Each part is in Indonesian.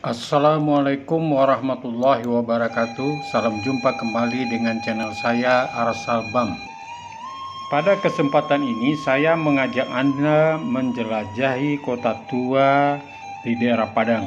Assalamualaikum warahmatullahi wabarakatuh. Salam jumpa kembali dengan channel saya Arsalbam. Pada kesempatan ini saya mengajak Anda menjelajahi kota tua di daerah Padang.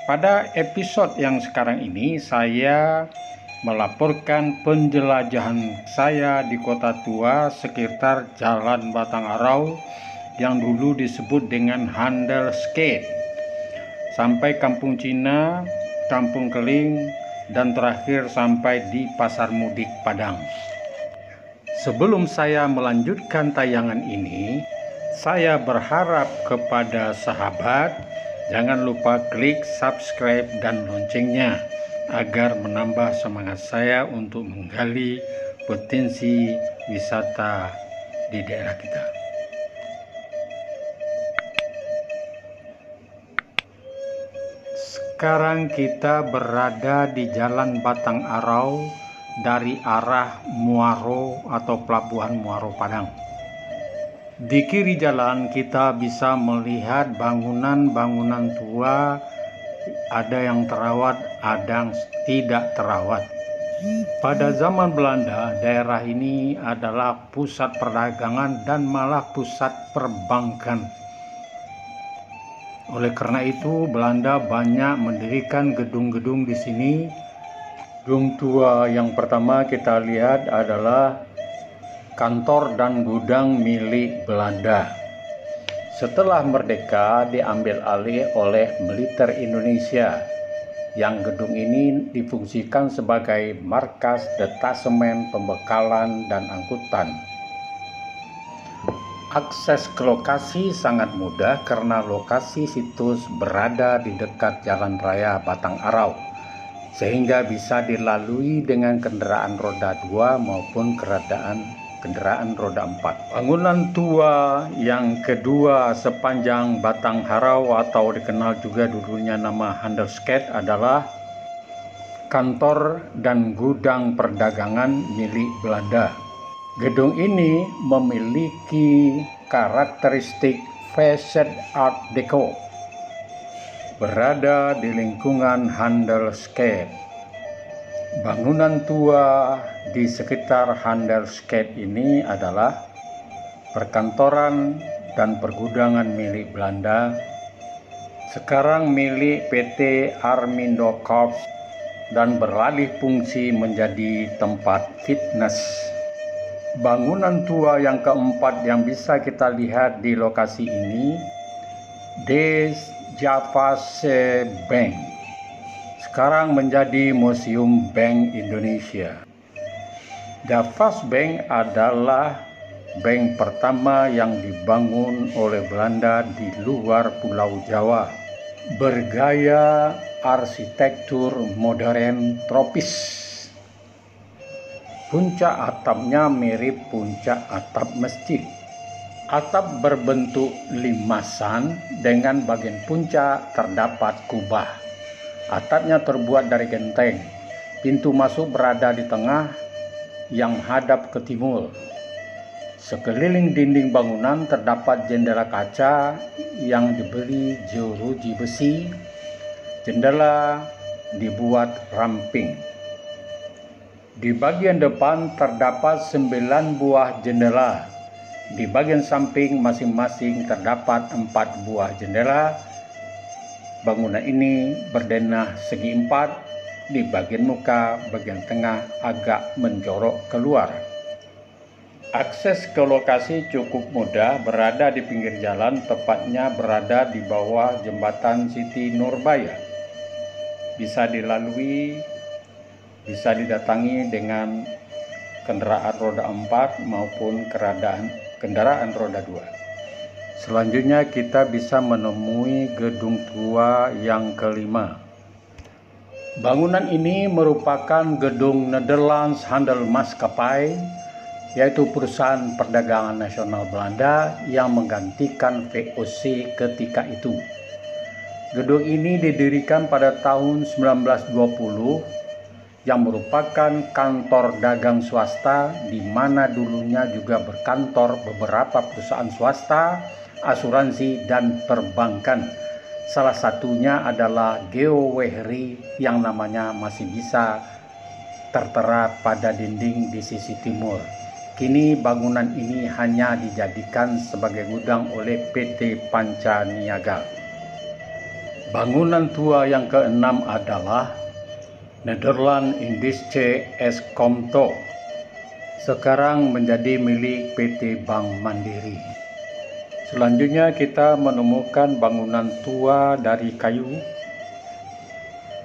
Pada episode yang sekarang ini saya melaporkan penjelajahan saya di kota tua sekitar Jalan Batang Arau yang dulu disebut dengan Handelsgate, sampai Kampung Cina, Kampung Keling, dan terakhir sampai di Pasar Mudik Padang. Sebelum saya melanjutkan tayangan ini, saya berharap kepada sahabat jangan lupa klik subscribe dan loncengnya agar menambah semangat saya untuk menggali potensi wisata di daerah kita. Sekarang kita berada di Jalan Batang Arau dari arah Muaro atau Pelabuhan Muaro Padang. Di kiri jalan kita bisa melihat bangunan-bangunan tua, ada yang terawat, ada yang tidak terawat. Pada zaman Belanda, daerah ini adalah pusat perdagangan dan malah pusat perbankan. Oleh karena itu, Belanda banyak mendirikan gedung-gedung di sini. Gedung tua yang pertama kita lihat adalah kantor dan gudang milik Belanda. Setelah merdeka, diambil alih oleh militer Indonesia. Yang gedung ini difungsikan sebagai markas detasemen pembekalan dan angkutan. Akses ke lokasi sangat mudah karena lokasi situs berada di dekat Jalan Raya Batang Arau, sehingga bisa dilalui dengan kendaraan roda 2 maupun kendaraan roda 4. Bangunan tua yang kedua sepanjang Batang Arau atau dikenal juga dulunya nama Handelsgate adalah kantor dan gudang perdagangan milik Belanda. Gedung ini memiliki karakteristik facade art deco, berada di lingkungan Handelsgate. Bangunan tua di sekitar Handelsgate ini adalah perkantoran dan pergudangan milik Belanda, sekarang milik PT Armindo Corps dan beralih fungsi menjadi tempat fitness. Bangunan tua yang keempat yang bisa kita lihat di lokasi ini, Des Javase Bank, sekarang menjadi Museum Bank Indonesia. Javase Bank adalah bank pertama yang dibangun oleh Belanda di luar Pulau Jawa, bergaya arsitektur modern tropis. Puncak atapnya mirip puncak atap masjid. Atap berbentuk limasan dengan bagian puncak terdapat kubah. Atapnya terbuat dari genteng. Pintu masuk berada di tengah yang hadap ke timur. Sekeliling dinding bangunan terdapat jendela kaca yang diberi jeruji besi. Jendela dibuat ramping. Di bagian depan terdapat 9 buah jendela. Di bagian samping masing-masing terdapat 4 buah jendela. Bangunan ini berdenah segi 4. Di bagian muka, bagian tengah agak menjorok keluar. Akses ke lokasi cukup mudah, berada di pinggir jalan, tepatnya berada di bawah jembatan Siti Nurbaya. Bisa dilalui, bisa didatangi dengan kendaraan roda 4 maupun kendaraan roda 2. Selanjutnya kita bisa menemui gedung tua yang kelima. Bangunan ini merupakan gedung Nederlands Handelsmaatschappij, yaitu perusahaan perdagangan nasional Belanda yang menggantikan VOC ketika itu. Gedung ini didirikan pada tahun 1920 yang merupakan kantor dagang swasta, di mana dulunya juga berkantor beberapa perusahaan swasta, asuransi, dan perbankan, Salah satunya adalah geowehri yang namanya masih bisa tertera pada dinding di sisi timur. Kini bangunan ini hanya dijadikan sebagai gudang oleh PT Panca Niaga. Bangunan tua yang keenam adalah Nederland Indische Eskomto, sekarang menjadi milik PT Bank Mandiri. Selanjutnya kita menemukan bangunan tua dari kayu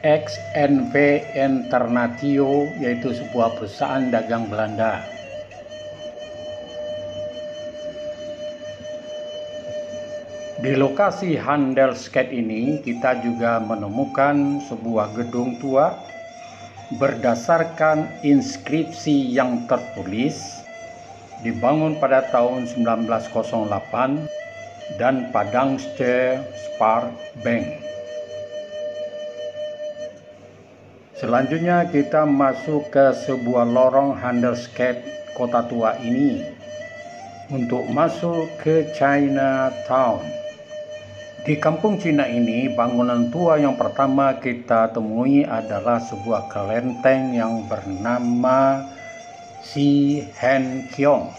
XNV Internatio, yaitu sebuah perusahaan dagang Belanda. Di lokasi Handelsket ini kita juga menemukan sebuah gedung tua berdasarkan inskripsi yang tertulis dibangun pada tahun 1908 dan Padangste Spar Bank. Selanjutnya kita masuk ke sebuah lorong Handelsket kota tua ini untuk masuk ke Chinatown. Di kampung Cina ini, bangunan tua yang pertama kita temui adalah sebuah kelenteng yang bernama Si Hen Kiong.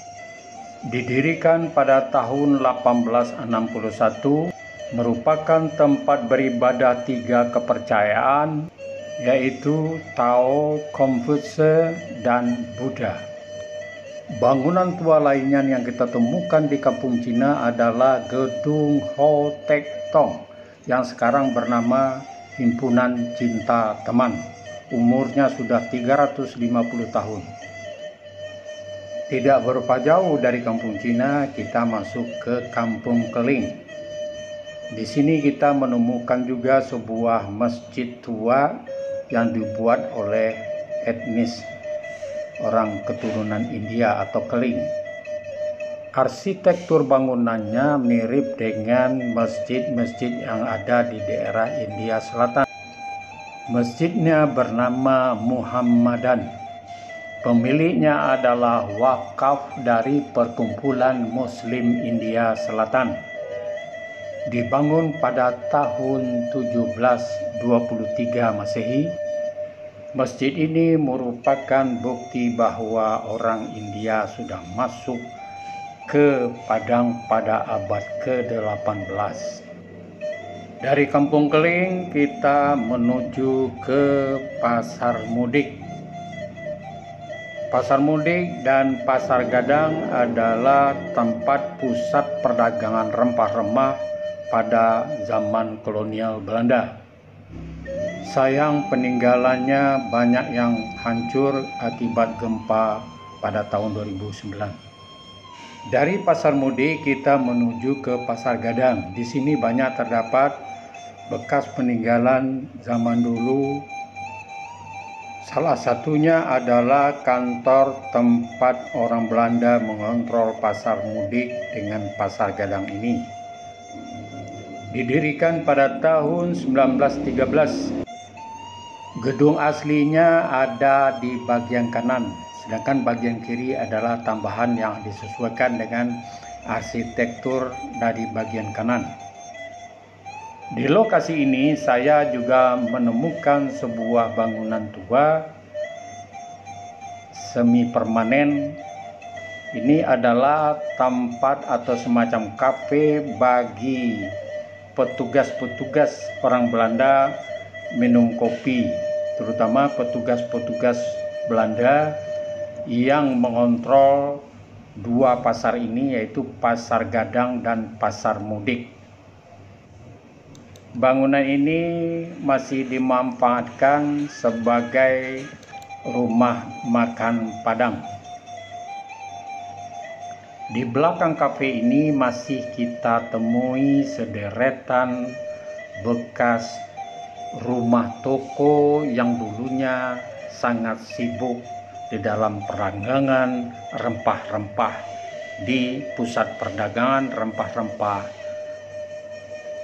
Didirikan pada tahun 1861, merupakan tempat beribadah tiga kepercayaan, yaitu Tao, Konfutse, dan Buddha. Bangunan tua lainnya yang kita temukan di kampung Cina adalah Gedung Ho Tek Tong yang sekarang bernama Himpunan Cinta Teman. Umurnya sudah 350 tahun. Tidak berapa jauh dari kampung Cina, kita masuk ke Kampung Keling. Di sini kita menemukan juga sebuah masjid tua yang dibuat oleh etnis orang keturunan India atau Keling. Arsitektur bangunannya mirip dengan masjid-masjid yang ada di daerah India Selatan. Masjidnya bernama Muhammadan. Pemiliknya adalah wakaf dari Perkumpulan Muslim India Selatan. Dibangun pada tahun 1723 Masehi. Masjid ini merupakan bukti bahwa orang India sudah masuk ke Padang pada abad ke-18. Dari Kampung Keling kita menuju ke Pasar Mudik. Pasar Mudik dan Pasar Gadang adalah tempat pusat perdagangan rempah-rempah pada zaman kolonial Belanda. Sayang, peninggalannya banyak yang hancur akibat gempa pada tahun 2009. Dari Pasar Mudik kita menuju ke Pasar Gadang. Di sini banyak terdapat bekas peninggalan zaman dulu. Salah satunya adalah kantor tempat orang Belanda mengontrol Pasar Mudik dengan Pasar Gadang ini. Didirikan pada tahun 1913. Gedung aslinya ada di bagian kanan, sedangkan bagian kiri adalah tambahan yang disesuaikan dengan arsitektur dari bagian kanan. Di lokasi ini saya juga menemukan sebuah bangunan tua semi permanen. Ini adalah tempat atau semacam kafe bagi petugas-petugas orang Belanda minum kopi, terutama petugas-petugas Belanda yang mengontrol dua pasar ini, yaitu Pasar Gadang dan Pasar Mudik. Bangunan ini masih dimanfaatkan sebagai rumah makan Padang. Di belakang kafe ini masih kita temui sederetan bekas rumah toko yang dulunya sangat sibuk di dalam perdagangan rempah-rempah di pusat perdagangan rempah-rempah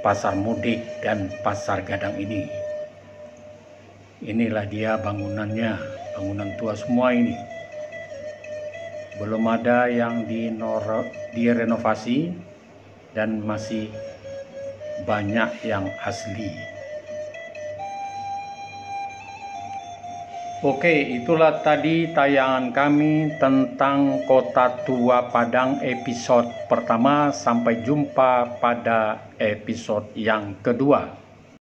Pasar Mudik dan Pasar Gadang ini. Inilah dia bangunannya, bangunan tua semua ini. Belum ada yang direnovasi dan masih banyak yang asli. Oke, itulah tadi tayangan kami tentang Kota Tua Padang episode pertama. Sampai jumpa pada episode yang kedua.